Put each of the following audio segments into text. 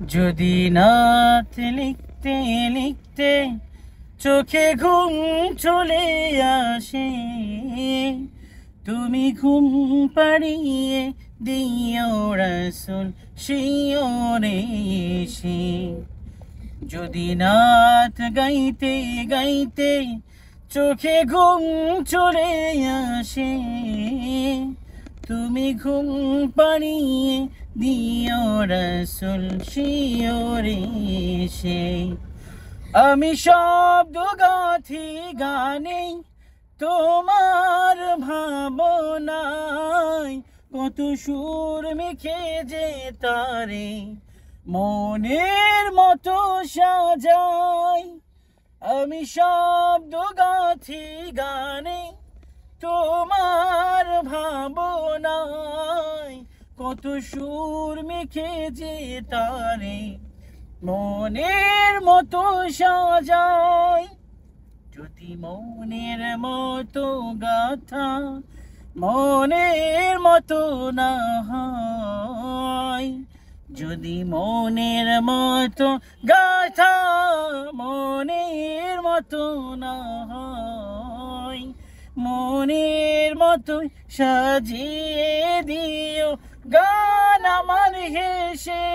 যদি নাত লিখতে লিখতে চোখে ঘুম চলে আসে, তুমি ঘুম পাড়িয়ে দিও রাসূল শিয়রে এসে। যদি নাত গাইতে গাইতে চোখে ঘুম চলে আসে, তুমি ঘুম পাড়িয়ে দিও রাসূল শিয়রে এসে। আমি শব্দ গাথি গানে তোমার ভাবনায়, কত সুর মেখে যে তারে মনের মতো সাজাই। আমি শব্দ গাথি গানে তোমার ভাবনায়, কত সুর মেখে যে তারে মনের মতো সাজাই। যদি মনের মতো গাথা মনের মতো না হয়, যদি মনের মতো গাথা মনের মতো না হয়, মনের মতো সাজিয়ে দিও গান আমার হেসে।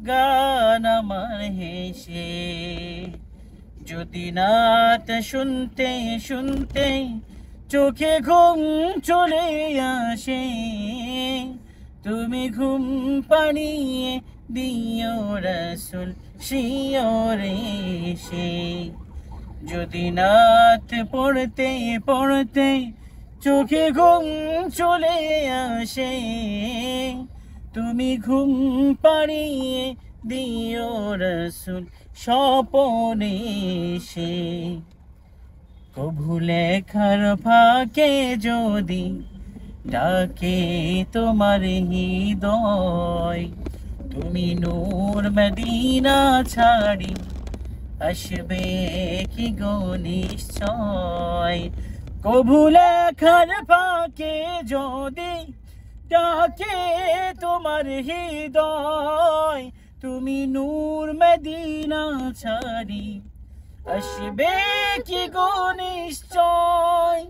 গান আমার হেসে। যদি নাত শুনতে শুনতে চোখে ঘুম চলে আসে, তুমি ঘুম পাড়িয়ে দিও রাসূল শিয়রে এসে। যদি নাত পড়তে পড়তে চোখে ঘুম চলে আসে, তুমি ঘুম পাড়িয়ে দিও রাসূল স্বপনে এসে। কভু লেখার ফাঁকে যদি ডাকে তোমার হৃদয়, তুমি নূর মদিনা ছাড়ি আসবে কি গো নিশ্চয়। কভু লেখার ফাঁকে যদি ডাকে তোমার হৃদয়, তুমি নূর মদিনা ছাড়ি আসবে কি গো নিশ্চয়।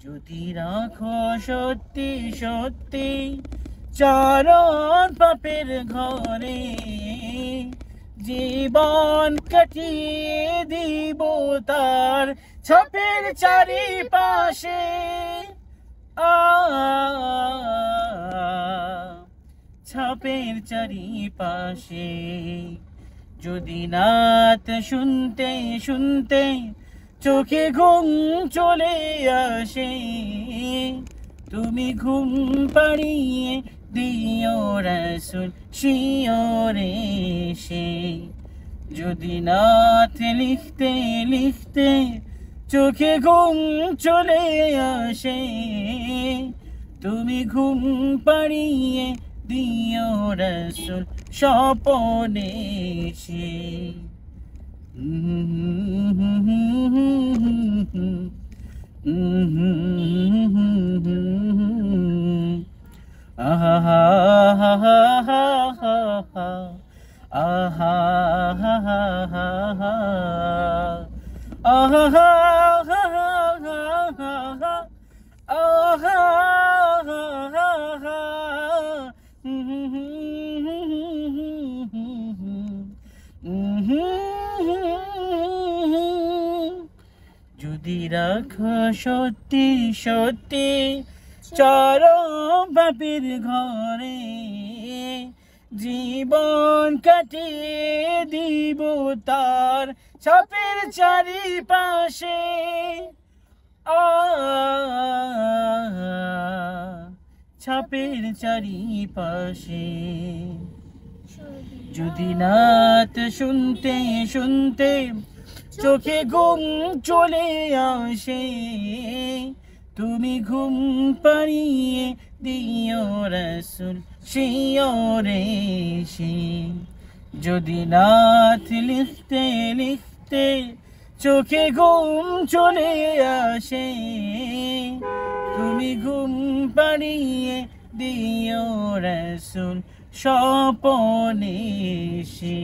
যদি রাখো সত্যি সত্যি চরণ পাপের ঘরে, জীবন কাটিয়ে দিব তার ছাপের চারিপাশে। ছাপের চারিপাশে। যদি নাত শুনতে শুনতে চোখে ঘুম চলে আসে, তুমি ঘুম পাড়িয়ে দিও রাসূল শিয়রে এসে। যদি নাত লিখতে লিখতে চোখে ঘুম চলে আসে, তুমি ঘুম পাড়িয়ে দিও রাসূল স্বপনে এসে। আহা হা হা হা হা হা, আহা হা হা হা হা, আহা হা হা হা হা হা, আহা হা হা হা। যদি রাখো সত্যি সত্যি চরম পাপের ঘরে, জীবন কাটিয়ে দিব তার ছাপের চারিপাশে। ছাপের চারিপাশে। যদি নাত শুনতে শুনতে চোখে ঘুম চলে আসে, তুমি ঘুম পাড়িয়ে দিও রাসূল শিয়রে এসে। যদি নাত লিখতে লিখতে চোখে ঘুম চলে আসে, তুমি ঘুম পাড়িয়ে দিও রাসূল স্বপনে এসে।